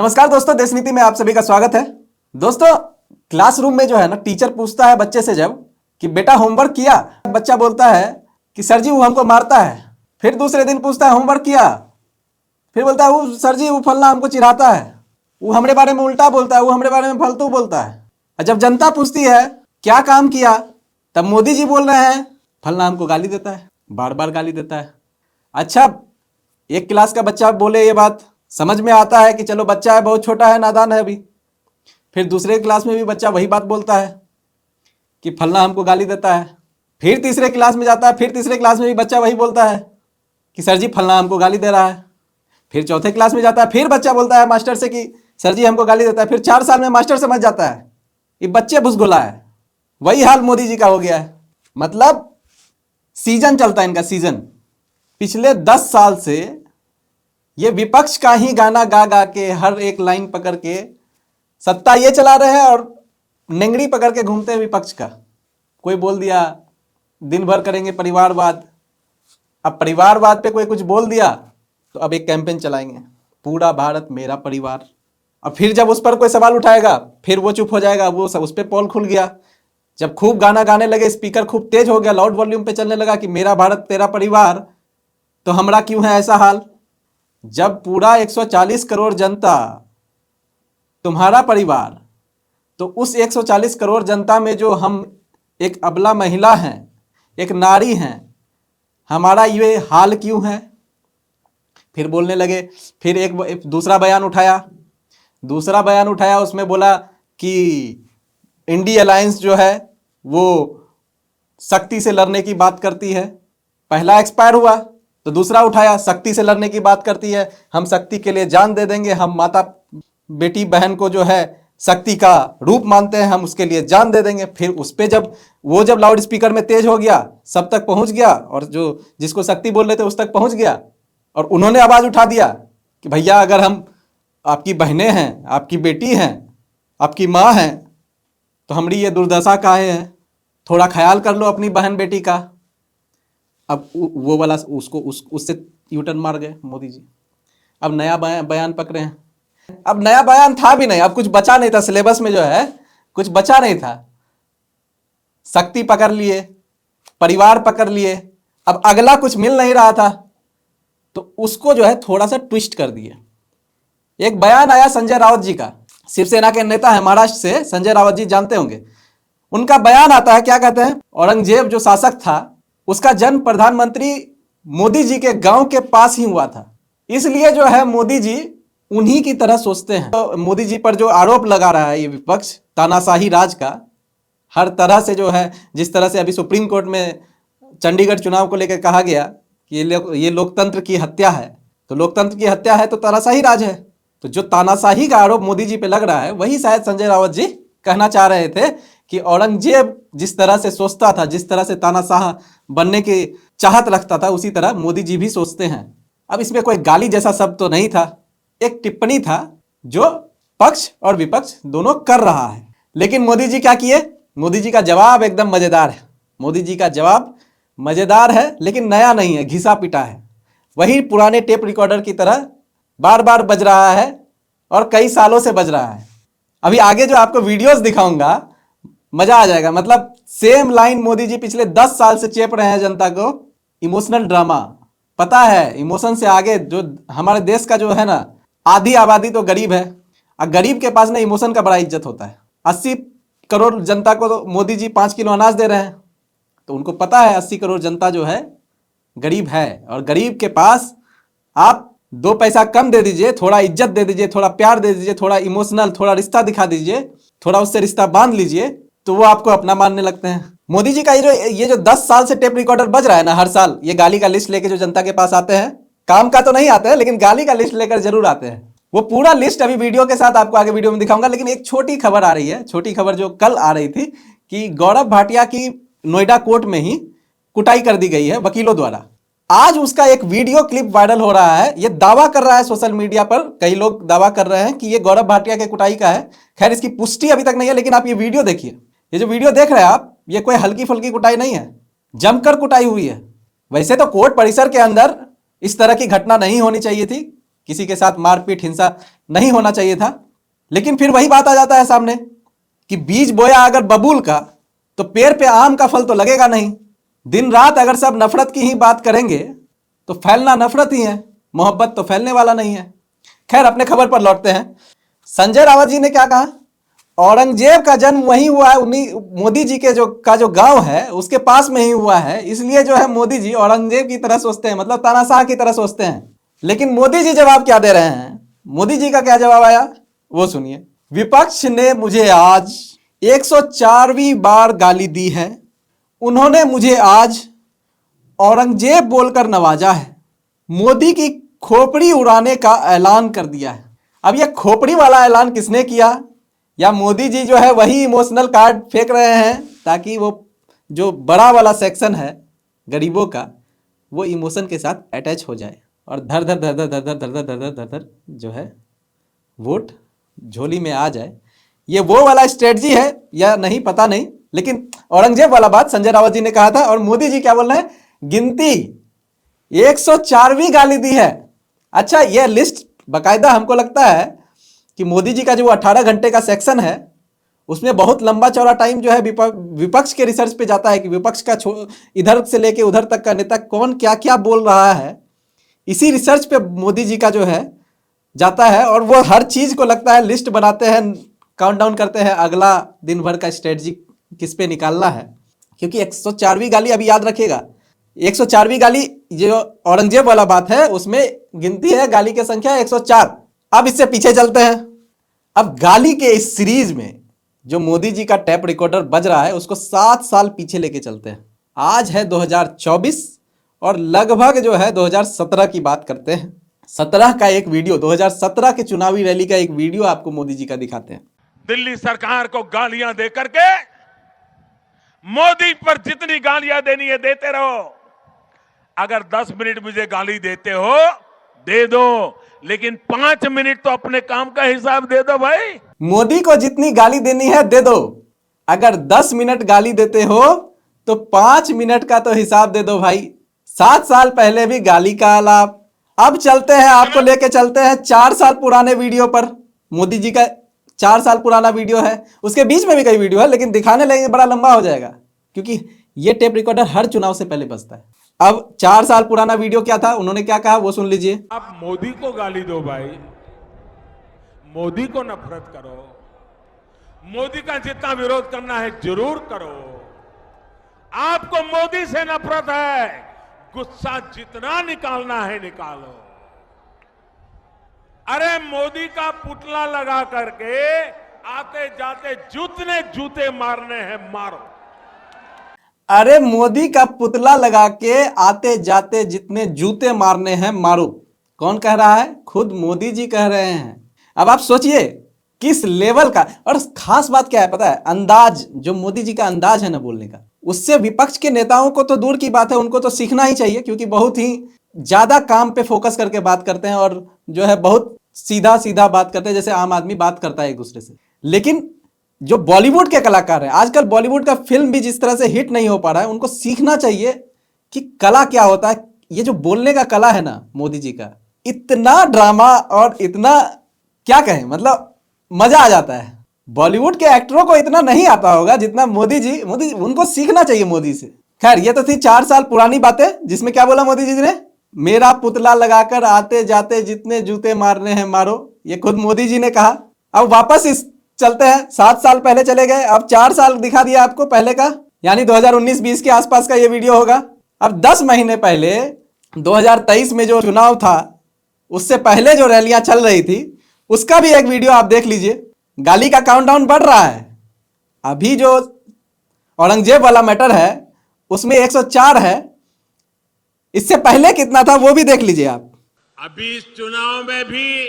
नमस्कार दोस्तों, देश नीति में आप सभी का स्वागत है। दोस्तों, क्लासरूम में जो है ना, टीचर पूछता है बच्चे से जब कि बेटा होमवर्क किया, बच्चा बोलता है कि सर जी वो हमको मारता है। फिर दूसरे दिन पूछता है होमवर्क किया, फिर बोलता है वो सर जी वो फलना हमको चिढ़ाता है, वो हमारे बारे में उल्टा बोलता है, वो हमारे बारे में फालतू बोलता है। और जब जनता पूछती है क्या काम किया, तब मोदी जी बोल रहे हैं फलना हमको गाली देता है, बार बार गाली देता है। अच्छा, एक क्लास का बच्चा बोले ये बात, समझ में आता है कि चलो बच्चा है, बहुत छोटा है, नादान है अभी। फिर दूसरे क्लास में भी बच्चा वही बात बोलता है कि फलना हमको गाली देता है। फिर तीसरे क्लास में जाता है, फिर तीसरे क्लास में भी बच्चा वही बोलता है कि सर जी फलना हमको गाली दे रहा है। फिर चौथे क्लास में जाता है, फिर बच्चा बोलता है मास्टर से कि सर जी हमको गाली देता है। फिर 4 साल में मास्टर समझ जाता है ये बच्चे भुसगोला है। वही हाल मोदी जी का हो गया है। मतलब सीजन चलता है इनका, सीजन। पिछले 10 साल से ये विपक्ष का ही गाना गा गा के, हर एक लाइन पकड़ के सत्ता ये चला रहे हैं और नेंगड़ी पकड़ के घूमते हैं विपक्ष का। कोई बोल दिया दिन भर करेंगे परिवारवाद, अब परिवारवाद पे कोई कुछ बोल दिया तो अब एक कैंपेन चलाएंगे, पूरा भारत मेरा परिवार। अब फिर जब उस पर कोई सवाल उठाएगा फिर वो चुप हो जाएगा, वो उस पर पोल खुल गया। जब खूब गाना गाने लगे, स्पीकर खूब तेज हो गया, लाउड वॉल्यूम पे चलने लगा कि मेरा भारत तेरा परिवार, तो हमरा क्यों है ऐसा हाल। जब पूरा 140 करोड़ जनता तुम्हारा परिवार, तो उस 140 करोड़ जनता में जो हम एक अबला महिला हैं, एक नारी हैं, हमारा ये हाल क्यों है। फिर बोलने लगे। फिर एक दूसरा बयान उठाया, उसमें बोला कि इंडी अलायंस जो है वो सख्ती से लड़ने की बात करती है। पहला एक्सपायर हुआ तो दूसरा उठाया, सख्ती से लड़ने की बात करती है, हम सख्ती के लिए जान दे देंगे, हम माता बेटी बहन को जो है शक्ति का रूप मानते हैं, हम उसके लिए जान दे देंगे। फिर उस पर जब लाउड स्पीकर में तेज हो गया, सब तक पहुंच गया, और जो जिसको शक्ति बोल रहे थे उस तक पहुंच गया, और उन्होंने आवाज उठा दिया कि भैया अगर हम आपकी बहनें हैं, आपकी बेटी हैं, आपकी माँ हैं, तो हमारी ये दुर्दशा काहे है, थोड़ा ख्याल कर लो अपनी बहन बेटी का। अब वो वाला उससे यूटर्न मार गए मोदी जी। अब नया बयान पकड़े हैं। अब नया बयान था भी नहीं, अब कुछ बचा नहीं था सिलेबस में, जो है कुछ बचा नहीं था। शक्ति पकड़ लिए, परिवार पकड़ लिए, अब अगला कुछ मिल नहीं रहा था तो उसको जो है थोड़ा सा ट्विस्ट कर दिए। एक बयान आया संजय राउत जी का, शिवसेना के नेता है महाराष्ट्र से, संजय राउत जी जानते होंगे। उनका बयान आता है, क्या कहते हैं, औरंगजेब जो शासक था उसका जन्म प्रधानमंत्री मोदी जी के गांव के पास ही हुआ था, इसलिए जो है मोदी जी उन्हीं की तरह सोचते हैं। तो मोदी जी पर जो आरोप लगा रहा है ये विपक्ष तानाशाही राज का, हर तरह से जो है, जिस तरह से अभी सुप्रीम कोर्ट में चंडीगढ़ चुनाव को लेकर कहा गया कि ये लोकतंत्र की हत्या है, तो लोकतंत्र की हत्या है तो तानाशाही राज है। तो जो तानाशाही का आरोप मोदी जी पे लग रहा है, वही शायद संजय राउत जी कहना चाह रहे थे कि औरंगजेब जिस तरह से सोचता था, जिस तरह से तानाशाह बनने की चाहत रखता था, उसी तरह मोदी जी भी सोचते हैं। अब इसमें कोई गाली जैसा शब्द तो नहीं था, एक टिप्पणी था जो पक्ष और विपक्ष दोनों कर रहा है। लेकिन मोदी जी क्या किए, मोदी जी का जवाब एकदम मजेदार है। मोदी जी का जवाब मजेदार है लेकिन नया नहीं है, घिसा पिटा है, वही पुराने टेप रिकॉर्डर की तरह बार बार बज रहा है और कई सालों से बज रहा है। अभी आगे जो आपको वीडियोस दिखाऊंगा मजा आ जाएगा। मतलब सेम लाइन मोदी जी पिछले 10 साल से चेप रहे हैं जनता को। इमोशनल ड्रामा, पता है इमोशन से आगे जो हमारे देश का जो है ना, आधी आबादी तो गरीब है, और गरीब के पास ना इमोशन का बड़ा इज्जत होता है। 80 करोड़ जनता को तो मोदी जी 5 किलो अनाज दे रहे हैं, तो उनको पता है 80 करोड़ जनता जो है गरीब है, और गरीब के पास आप 2 पैसा कम दे दीजिए, थोड़ा इज्जत दे दीजिए, थोड़ा प्यार दे दीजिए, थोड़ा इमोशनल, थोड़ा रिश्ता दिखा दीजिए, थोड़ा उससे रिश्ता बांध लीजिए, तो वो आपको अपना मानने लगते हैं। मोदी जी का ये जो 10 साल से टेप रिकॉर्डर बज रहा है ना, हर साल ये गाली का लिस्ट लेके जो जनता के पास आते हैं, काम का तो नहीं आते हैं लेकिन गाली का लिस्ट लेकर जरूर आते हैं। वो पूरा लिस्ट अभी वीडियो के साथ आपको आगे वीडियो में दिखाऊंगा। लेकिन एक छोटी खबर आ रही है, छोटी खबर जो कल आ रही थी कि गौरव भाटिया की नोएडा कोर्ट में ही कुटाई कर दी गई है वकीलों द्वारा। आज उसका एक वीडियो क्लिप वायरल हो रहा है। ये दावा कर रहा है सोशल मीडिया पर, कई लोग दावा कर रहे हैं कि ये गौरव भाटिया के कुटाई का है। खैर इसकी पुष्टि अभी तक नहीं है, लेकिन आप ये वीडियो देखिए। ये जो वीडियो देख रहे हैं आप, ये कोई हल्की फुल्की कुटाई नहीं है, जमकर कुटाई हुई है। वैसे तो कोर्ट परिसर के अंदर इस तरह की घटना नहीं होनी चाहिए थी किसी के साथ मारपीट हिंसा नहीं होना चाहिए था। लेकिन फिर वही बात आ जाता है सामने कि बीज बोया अगर बबूल का तो पेड़ पे आम का फल तो लगेगा नहीं। दिन रात अगर सब नफरत की ही बात करेंगे तो फैलना नफरत ही है, मोहब्बत तो फैलने वाला नहीं है। खैर, अपने खबर पर लौटते हैं। संजय रावत जी ने क्या कहा, औरंगजेब का जन्म वहीं हुआ है, उन्हीं मोदी जी के जो गांव है उसके पास में ही हुआ है, इसलिए जो है मोदी जी औरंगजेब की तरह सोचते हैं, मतलब तानाशाह की तरह सोचते हैं। लेकिन मोदी जी जवाब क्या दे रहे हैं, मोदी जी का क्या जवाब आया वो सुनिए। विपक्ष ने मुझे आज 104वीं बार गाली दी है, उन्होंने मुझे आज औरंगजेब बोलकर नवाजा है, मोदी की खोपड़ी उड़ाने का ऐलान कर दिया है। अब यह खोपड़ी वाला ऐलान किसने किया, या मोदी जी जो है वही इमोशनल कार्ड फेंक रहे हैं ताकि वो जो बड़ा वाला सेक्शन है गरीबों का वो इमोशन के साथ अटैच हो जाए और धर धर धर धर धर धर धर धर धर धर धर जो है वोट झोली में आ जाए। ये वो वाला स्ट्रेटजी है या नहीं पता नहीं, लेकिन औरंगजेब वाला बात संजय रावत जी ने कहा था। और मोदी जी क्या बोल रहे हैं, गिनती 104वीं गाली दी है। अच्छा, यह लिस्ट बाकायदा हमको लगता है कि मोदी जी का जो 18 घंटे का सेक्शन है उसमें बहुत लंबा चौड़ा टाइम जो है विपक्ष के रिसर्च पे जाता है कि विपक्ष का इधर से लेके उधर तक का नेता कौन क्या क्या बोल रहा है, इसी रिसर्च पे मोदी जी का जो है जाता है। और वो हर चीज को लगता है लिस्ट बनाते हैं, काउंटडाउन करते हैं अगला दिन भर का स्ट्रेटजी किस पे निकालना है। क्योंकि 104वीं गाली अभी याद रखिएगा, 104वीं गाली जो औरंगजेब वाला बात है उसमें गिनती है गाली की संख्या 104। अब इससे पीछे चलते हैं। अब गाली के इस सीरीज में जो मोदी जी का टैप रिकॉर्डर बज रहा है उसको 7 साल पीछे लेके चलते हैं। आज है 2024 और लगभग जो है 2017 की बात करते हैं। 17 का एक वीडियो, 2017 के चुनावी रैली का एक वीडियो आपको मोदी जी का दिखाते हैं। दिल्ली सरकार को गालियां दे करके मोदी पर जितनी गालियां देनी है देते रहो। अगर 10 मिनट मुझे गाली देते हो दे दो, लेकिन 5 मिनट तो अपने काम का हिसाब दे दो भाई। मोदी को जितनी गाली देनी है दे दो, अगर 10 मिनट गाली देते हो तो 5 मिनट का तो हिसाब दे दो भाई। 7 साल पहले भी गाली का आलाप। अब चलते हैं, आपको लेके चलते हैं 4 साल पुराने वीडियो पर। मोदी जी का 4 साल पुराना वीडियो है, उसके बीच में भी कई वीडियो है, लेकिन दिखाने लगेंगे बड़ा लंबा हो जाएगा क्योंकि ये टेप रिकॉर्डर हर चुनाव से पहले बजता है। अब 4 साल पुराना वीडियो क्या था, उन्होंने क्या कहा वो सुन लीजिए। आप मोदी को गाली दो भाई, मोदी को नफरत करो, मोदी का जितना विरोध करना है जरूर करो। आपको मोदी से नफरत है, गुस्सा जितना निकालना है निकालो। अरे मोदी का पुतला लगा करके आते जाते जितने जूते मारने हैं मारो। अरे मोदी का पुतला लगा के आते जाते जितने जूते मारने हैं मारो। कौन कह रहा है, खुद मोदी जी कह रहे हैं। अब आप सोचिए किस लेवल का, और खास बात क्या है पता है, अंदाज, जो मोदी जी का अंदाज है ना बोलने का, उससे विपक्ष के नेताओं को तो दूर की बात है, उनको तो सीखना ही चाहिए क्योंकि बहुत ही ज्यादा काम पे फोकस करके बात करते हैं और जो है बहुत सीधा सीधा बात करते हैं जैसे आम आदमी बात करता है एक दूसरे से। लेकिन जो बॉलीवुड के कलाकार हैं, आजकल बॉलीवुड का फिल्म भी जिस तरह से हिट नहीं हो पा रहा है, उनको सीखना चाहिए कि कला क्या होता है। ये जो बोलने का कला है ना मोदी जी का, इतना ड्रामा और इतना क्या कहें, मतलब मजा आ जाता है। बॉलीवुड के एक्टरों को इतना नहीं आता होगा जितना मोदी जी उनको सीखना चाहिए मोदी से। खैर, ये तो थी 4 साल पुरानी बातें जिसमें क्या बोला मोदी जी ने, मेरा पुतला लगाकर आते जाते जितने जूते मारने हैं मारो। ये खुद मोदी जी ने कहा। अब वापस इस चलते हैं, 7 साल पहले चले गए, अब 4 साल दिखा दिया आपको पहले का, यानी 2019-20 के आसपास का ये वीडियो होगा। अब 10 महीने पहले 2023 में जो चुनाव था उससे पहले जो रैलियां चल रही थी उसका भी एक वीडियो आप देख लीजिए। गाली का काउंटडाउन बढ़ रहा है। अभी जो औरंगजेब वाला मैटर है उसमें 104 है, इससे पहले कितना था वो भी देख लीजिए आप। अभी इस चुनाव में भी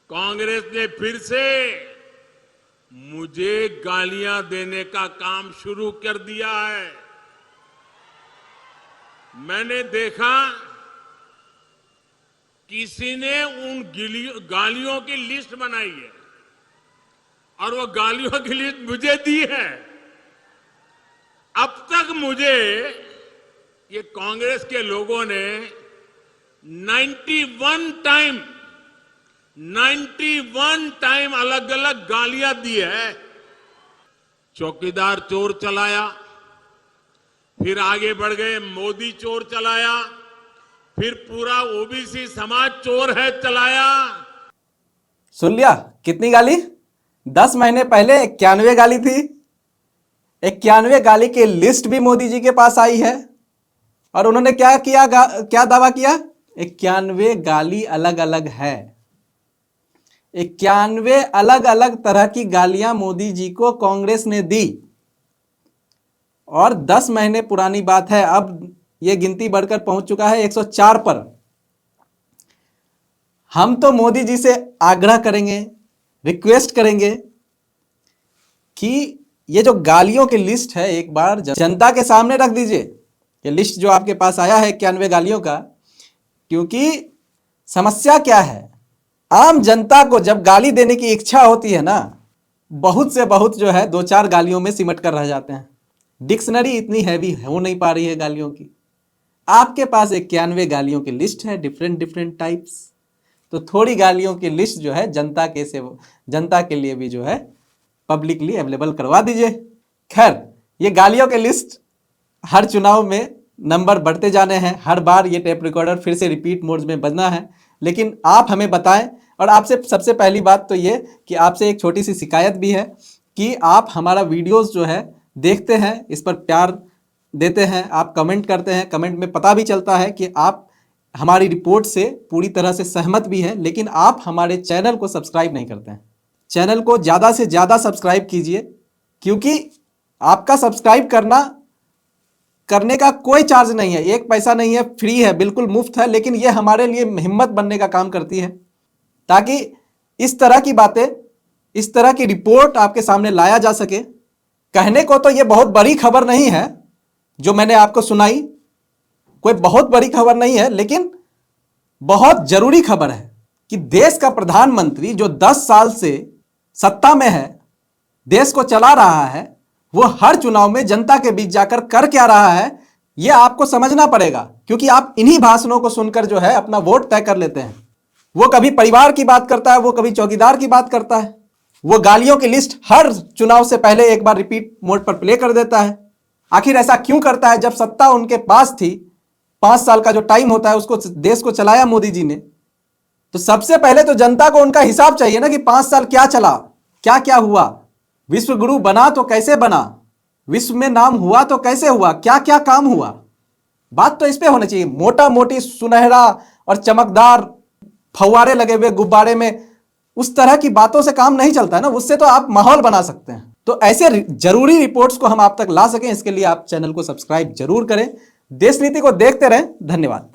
कांग्रेस ने फिर से मुझे गालियां देने का काम शुरू कर दिया है। मैंने देखा किसी ने उन गालियों की लिस्ट बनाई है और वो गालियों की लिस्ट मुझे दी है। अब तक मुझे ये कांग्रेस के लोगों ने 91 टाइम अलग अलग गालियां दी है। चौकीदार चोर चलाया, फिर आगे बढ़ गए मोदी चोर चलाया, फिर पूरा ओबीसी समाज चोर है चलाया। सुन लिया कितनी गाली? 10 महीने पहले 91 गाली थी। 91 गाली की लिस्ट भी मोदी जी के पास आई है और उन्होंने क्या किया, क्या दावा किया? 91 गाली अलग अलग है। 91 अलग अलग तरह की गालियां मोदी जी को कांग्रेस ने दी और 10 महीने पुरानी बात है, अब यह गिनती बढ़कर पहुंच चुका है 104 पर। हम तो मोदी जी से आग्रह करेंगे, रिक्वेस्ट करेंगे कि ये जो गालियों की लिस्ट है एक बार जनता के सामने रख दीजिए। ये लिस्ट जो आपके पास आया है 91 गालियों का, क्योंकि समस्या क्या है, आम जनता को जब गाली देने की इच्छा होती है ना, बहुत से बहुत जो है 2-4 गालियों में सिमट कर रह जाते हैं। डिक्शनरी इतनी हैवी हो नहीं पा रही है गालियों की। आपके पास 91 गालियों की लिस्ट है, डिफरेंट टाइप्स। तो थोड़ी गालियों की लिस्ट जो है जनता के लिए भी जो है पब्लिकली अवेलेबल करवा दीजिए। खैर, ये गालियों की लिस्ट हर चुनाव में नंबर बढ़ते जाने हैं, हर बार ये टेप रिकॉर्डर फिर से रिपीट मोड में बजना है। लेकिन आप हमें बताएं, और आपसे सबसे पहली बात तो ये कि आपसे एक छोटी सी शिकायत भी है कि आप हमारा वीडियोस जो है देखते हैं, इस पर प्यार देते हैं, आप कमेंट करते हैं, कमेंट में पता भी चलता है कि आप हमारी रिपोर्ट से पूरी तरह से सहमत भी हैं, लेकिन आप हमारे चैनल को सब्सक्राइब नहीं करते हैं। चैनल को ज़्यादा से ज़्यादा सब्सक्राइब कीजिए, क्योंकि आपका सब्सक्राइब करने का कोई चार्ज नहीं है, 1 पैसा नहीं है, फ्री है, बिल्कुल मुफ्त है। लेकिन ये हमारे लिए हिम्मत बनने का काम करती है, ताकि इस तरह की बातें, इस तरह की रिपोर्ट आपके सामने लाया जा सके। कहने को तो ये बहुत बड़ी खबर नहीं है जो मैंने आपको सुनाई, कोई बहुत बड़ी खबर नहीं है, लेकिन बहुत जरूरी खबर है कि देश का प्रधानमंत्री जो 10 साल से सत्ता में है, देश को चला रहा है, वो हर चुनाव में जनता के बीच जाकर कर क्या रहा है, ये आपको समझना पड़ेगा। क्योंकि आप इन्हीं भाषणों को सुनकर जो है अपना वोट तय कर लेते हैं। वो कभी परिवार की बात करता है, वो कभी चौकीदार की बात करता है, वो गालियों की लिस्ट हर चुनाव से पहले एक बार रिपीट मोड पर प्ले कर देता है। आखिर ऐसा क्यों करता है? जब सत्ता उनके पास थी, 5 साल का जो टाइम होता है, उसको देश को चलाया मोदी जी ने, तो सबसे पहले तो जनता को उनका हिसाब चाहिए ना कि 5 साल क्या चला, क्या क्या हुआ। विश्व गुरु बना तो कैसे बना, विश्व में नाम हुआ तो कैसे हुआ, क्या क्या काम हुआ। बात तो इस पे होनी चाहिए। मोटा मोटी सुनहरा और चमकदार फव्वारे लगे हुए गुब्बारे में उस तरह की बातों से काम नहीं चलता है ना, उससे तो आप माहौल बना सकते हैं। तो ऐसे जरूरी रिपोर्ट्स को हम आप तक ला सकें, इसके लिए आप चैनल को सब्सक्राइब जरूर करें। देश नीति को देखते रहें। धन्यवाद।